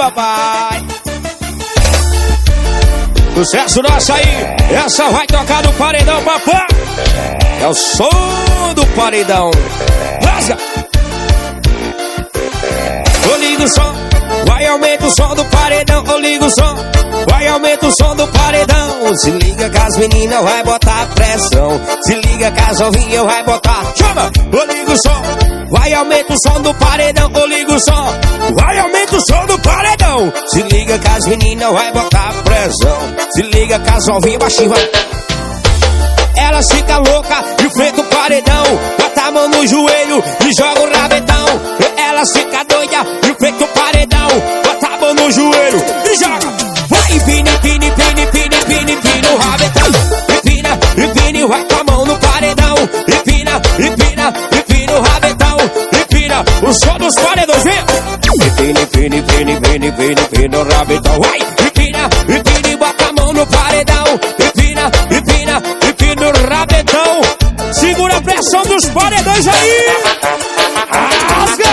papai. Sucesso nosso aí, essa vai tocar no paredão, papai. É o som do paredão. Rasga! Eu ligo o som, vai aumenta o som do paredão. Eu ligo o som, vai aumenta o som do paredão. Se liga que as meninas vai botar pressão. Se liga que as novinhas vai botar. Chama! Eu ligo o som, vai aumenta o som do paredão. Eu ligo o som, vai aumenta o som do paredão. Se liga que as meninas vai botar pressão. Se liga que as novinhas baixinho vai. Ela fica louca e enfrenta o paredão. Bota a mão no joelho e joga o rabetão. Ela fica doida e enfrenta o paredão. Bota a mão no joelho e joga. Vai, empina, empina, empina, empina, empina, empina o rabetão. Empina, empina e vai com a mão no paredão. Empina, empina, empina o rabetão. Empina o som dos paredões, vem. Empina, empina, empina, empina, empina, empina o rabetão. Vai, empina, empina e bota a mão no paredão. Empina, empina, empina o rabetão. Segura a pressão dos paredões aí. Rasga.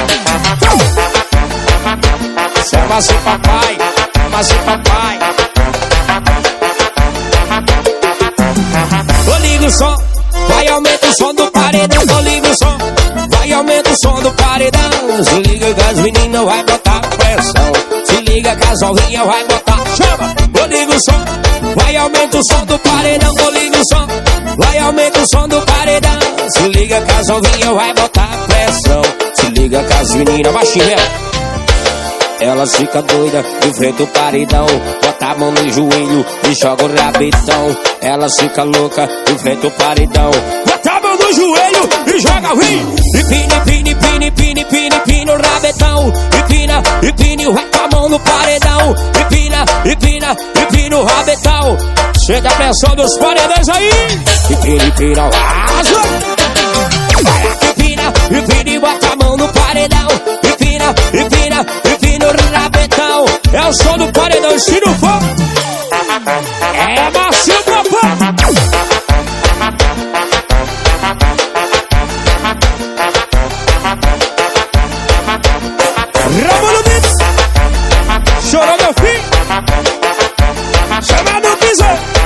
Chama-se papai, chama-se papai. Eu ligo o som, vai aumenta o som do paredão. Eu ligo o som, vai aumenta o som do paredão. Se liga que as meninas vai botar pressão. Se liga que as novinhas vai botar. Chama! Eu ligo o som, vai aumenta o som do paredão. Eu ligo o som, vai aumenta o som do paredão. Se liga que as novinhas vai botar pressão. Se liga que as meninas baixinha. Ela fica doida, enfrenta o paredão. Bota a mão no joelho e joga o rabetão. Ela fica louca, enfrenta o paredão. Bota a mão no joelho e joga o rim. Empina, empina, empina, empina, empina, empina o rabetão. Empina, empina e vai com a mão no paredão. Empina, empina, empina o rabetão. Sente a pressão dos paredões aí. Empina, empina, asa. Empina, empina e bota a mão no paredão. Empina, empina, empina o rabetão. É o som do paredão, se não for é macio, papai. Ramon Beats. Chorou meu filho. Chama no piso.